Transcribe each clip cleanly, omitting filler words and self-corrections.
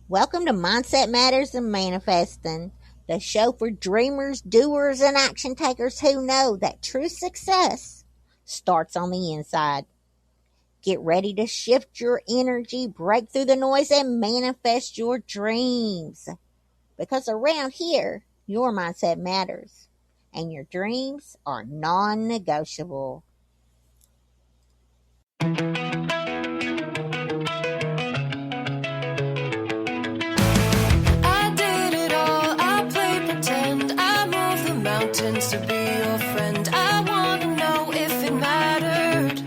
Welcome to Mindset Matters and Manifesting, the show for dreamers, doers, and action takers who know that true success starts on the inside. Get ready to shift your energy, break through the noise, and manifest your dreams. Because around here, your mindset matters, and your dreams are non-negotiable. To be your friend, I want to know if it mattered.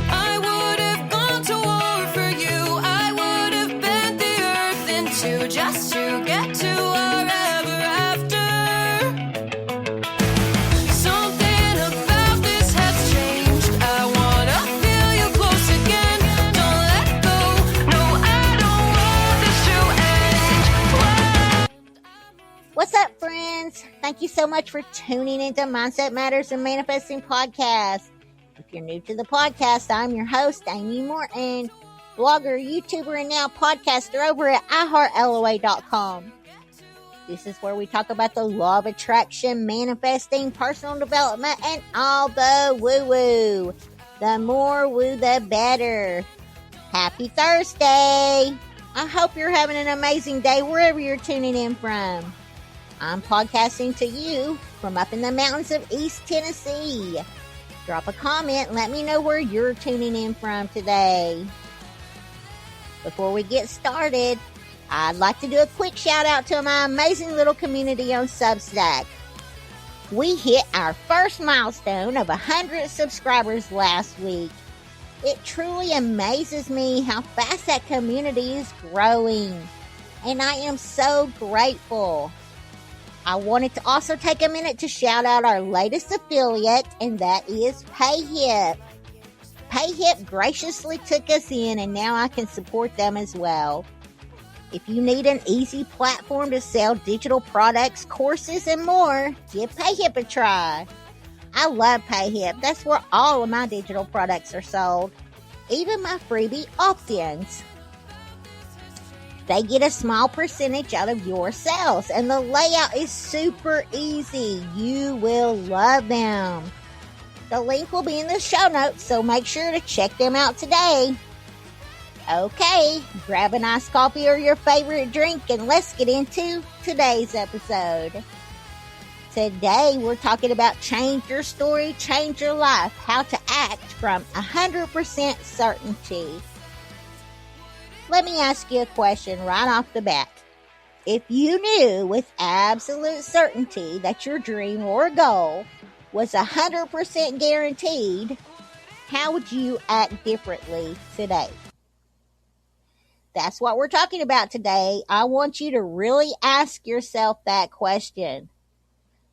I would have gone to war for you. I would have bent the earth in two just to get to wherever after. Something about this has changed. I want to feel you close again. Don't let go. No, I don't want this to end. What's up, friends? Thank you so much for tuning into Mindset Matters and Manifesting podcast. If you're new to the podcast, I'm your host, Amy Morton, blogger, YouTuber, and now podcaster over at iHeartLOA.com. This is where we talk about the law of attraction, manifesting, personal development, and all the woo-woo. The more woo, the better. Happy Thursday! I hope you're having an amazing day wherever you're tuning in from. I'm podcasting to you from up in the mountains of East Tennessee. Drop a comment and let me know where you're tuning in from today. Before we get started, I'd like to do a quick shout out to my amazing little community on Substack. We hit our first milestone of 100 subscribers last week. It truly amazes me how fast that community is growing, and I am so grateful. I wanted to also take a minute to shout out our latest affiliate, and that is PayHip. PayHip graciously took us in, and now I can support them as well. If you need an easy platform to sell digital products, courses, and more, give PayHip a try. I love PayHip. That's where all of my digital products are sold, even my freebie opt-ins. They get a small percentage out of your sales, and the layout is super easy. You will love them. The link will be in the show notes, so make sure to check them out today. Okay, grab a nice coffee or your favorite drink, and let's get into today's episode. Today, we're talking about change your story, change your life, how to act from 100% certainty. Let me ask you a question right off the bat. If you knew with absolute certainty that your dream or goal was 100% guaranteed, how would you act differently today? That's what we're talking about today. I want you to really ask yourself that question.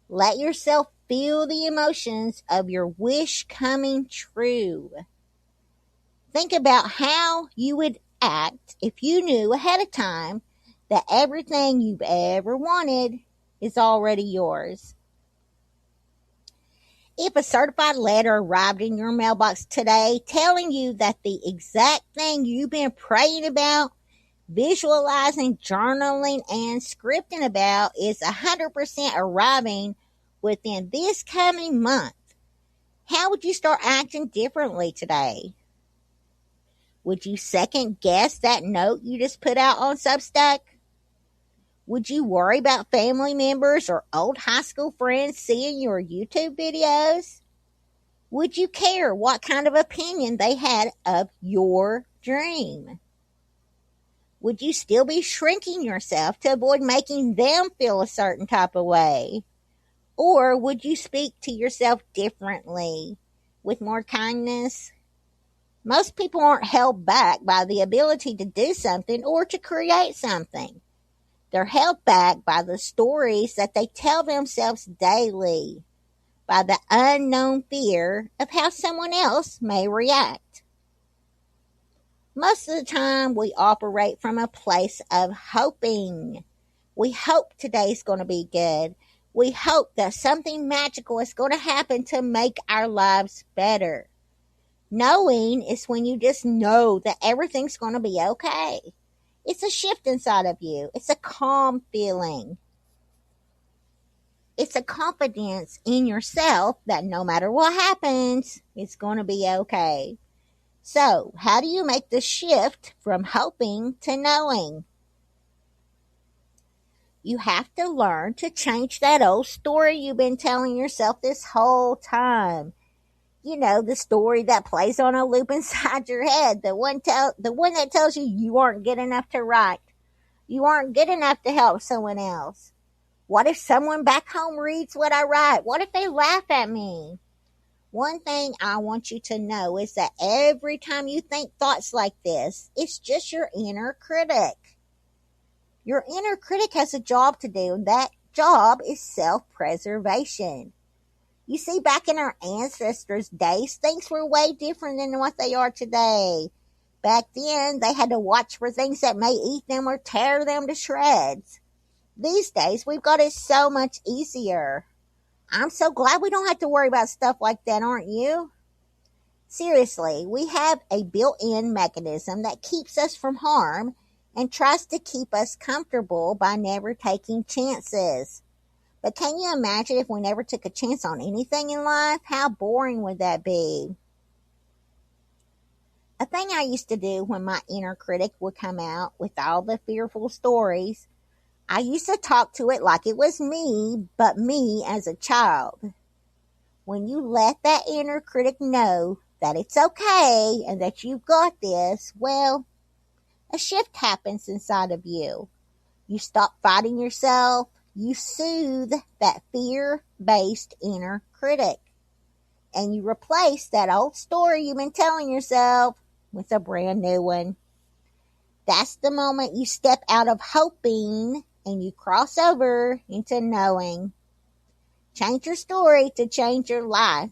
Let yourself feel the emotions of your wish coming true. Think about how you would act if you knew ahead of time that everything you've ever wanted is already yours. If a certified letter arrived in your mailbox today telling you that the exact thing you've been praying about, visualizing, journaling, and scripting about is 100% arriving within this coming month, how would you start acting differently today? Would you second guess that note you just put out on Substack? Would you worry about family members or old high school friends seeing your YouTube videos? Would you care what kind of opinion they had of your dream? Would you still be shrinking yourself to avoid making them feel a certain type of way? Or would you speak to yourself differently with more kindness? Most people aren't held back by the ability to do something or to create something. They're held back by the stories that they tell themselves daily, by the unknown fear of how someone else may react. Most of the time, we operate from a place of hoping. We hope today's going to be good. We hope that something magical is going to happen to make our lives better. Knowing is when you just know that everything's going to be okay. It's a shift inside of you. It's a calm feeling. It's a confidence in yourself that no matter what happens, it's going to be okay. So, how do you make the shift from hoping to knowing? You have to learn to change that old story you've been telling yourself this whole time. You know, the story that plays on a loop inside your head. The one that tells you you aren't good enough to write. You aren't good enough to help someone else. What if someone back home reads what I write? What if they laugh at me? One thing I want you to know is that every time you think thoughts like this, it's just your inner critic. Your inner critic has a job to do, and that job is self-preservation. You see, back in our ancestors' days, things were way different than what they are today. Back then, they had to watch for things that may eat them or tear them to shreds. These days, we've got it so much easier. I'm so glad we don't have to worry about stuff like that, aren't you? Seriously, we have a built-in mechanism that keeps us from harm and tries to keep us comfortable by never taking chances. But can you imagine if we never took a chance on anything in life? How boring would that be? A thing I used to do when my inner critic would come out with all the fearful stories, I used to talk to it like it was me, but me as a child. When you let that inner critic know that it's okay and that you've got this, well, a shift happens inside of you. You stop fighting yourself. You soothe that fear-based inner critic. And you replace that old story you've been telling yourself with a brand new one. That's the moment you step out of hoping and you cross over into knowing. Change your story to change your life.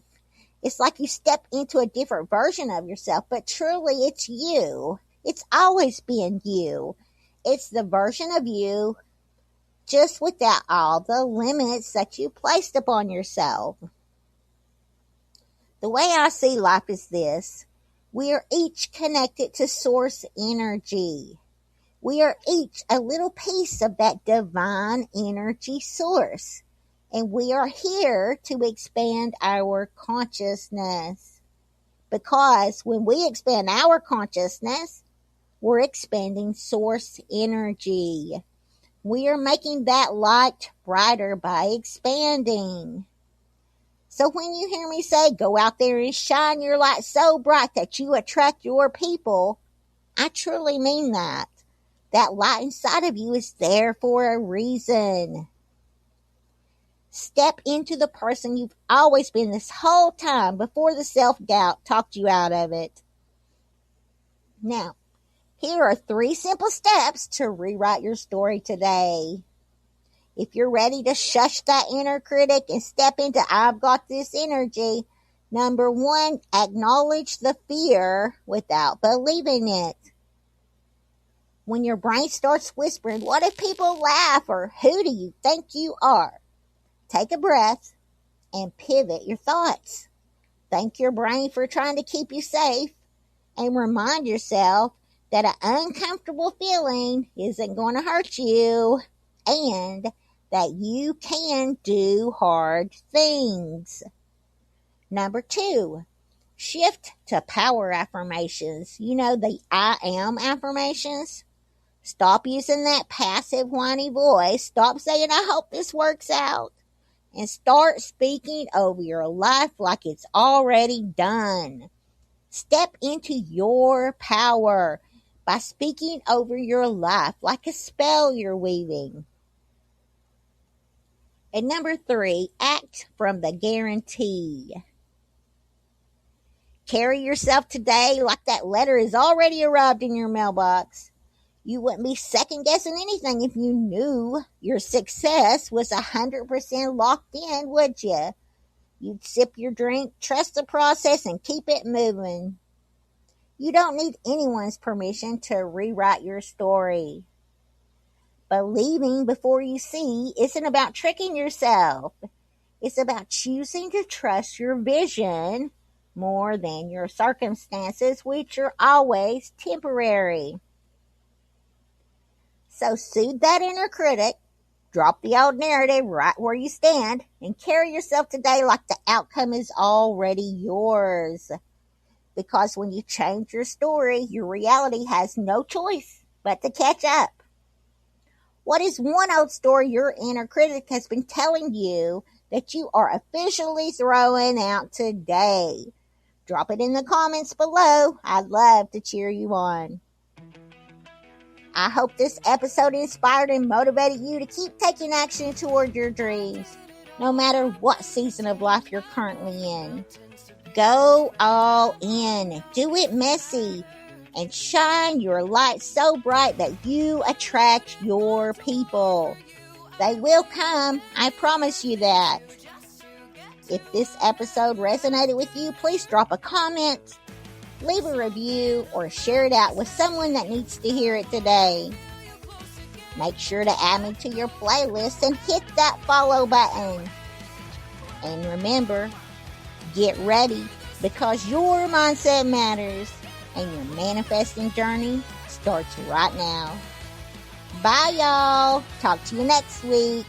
It's like you step into a different version of yourself, but truly it's you. It's always been you. It's the version of you just without all the limits that you placed upon yourself. The way I see life is this. We are each connected to source energy. We are each a little piece of that divine energy source. And we are here to expand our consciousness. Because when we expand our consciousness, we're expanding source energy. We are making that light brighter by expanding. So when you hear me say, go out there and shine your light so bright that you attract your people, I truly mean that. That light inside of you is there for a reason. Step into the person you've always been this whole time before the self-doubt talked you out of it. Now, here are 3 simple steps to rewrite your story today. If you're ready to shush that inner critic and step into I've got this energy, number 1, acknowledge the fear without believing it. When your brain starts whispering, what if people laugh, or who do you think you are? Take a breath and pivot your thoughts. Thank your brain for trying to keep you safe and remind yourself that an uncomfortable feeling isn't going to hurt you and that you can do hard things. Number 2, shift to power affirmations. You know, the I am affirmations. Stop using that passive, whiny voice. Stop saying, I hope this works out. And start speaking over your life like it's already done. Step into your power by speaking over your life like a spell you're weaving. And number 3, act from the guarantee. Carry yourself today like that letter has already arrived in your mailbox. You wouldn't be second guessing anything if you knew your success was 100% locked in, would you? You'd sip your drink, trust the process, and keep it moving. You don't need anyone's permission to rewrite your story. Believing before you see isn't about tricking yourself. It's about choosing to trust your vision more than your circumstances, which are always temporary. So soothe that inner critic, drop the old narrative right where you stand, and carry yourself today like the outcome is already yours. Because when you change your story, your reality has no choice but to catch up. What is one old story your inner critic has been telling you that you are officially throwing out today? Drop it in the comments below. I'd love to cheer you on. I hope this episode inspired and motivated you to keep taking action toward your dreams, no matter what season of life you're currently in. Go all in. Do it messy. And shine your light so bright that you attract your people. They will come. I promise you that. If this episode resonated with you, please drop a comment, leave a review, or share it out with someone that needs to hear it today. Make sure to add me to your playlist and hit that follow button. And remember, get ready because your mindset matters and your manifesting journey starts right now. Bye, y'all. Talk to you next week.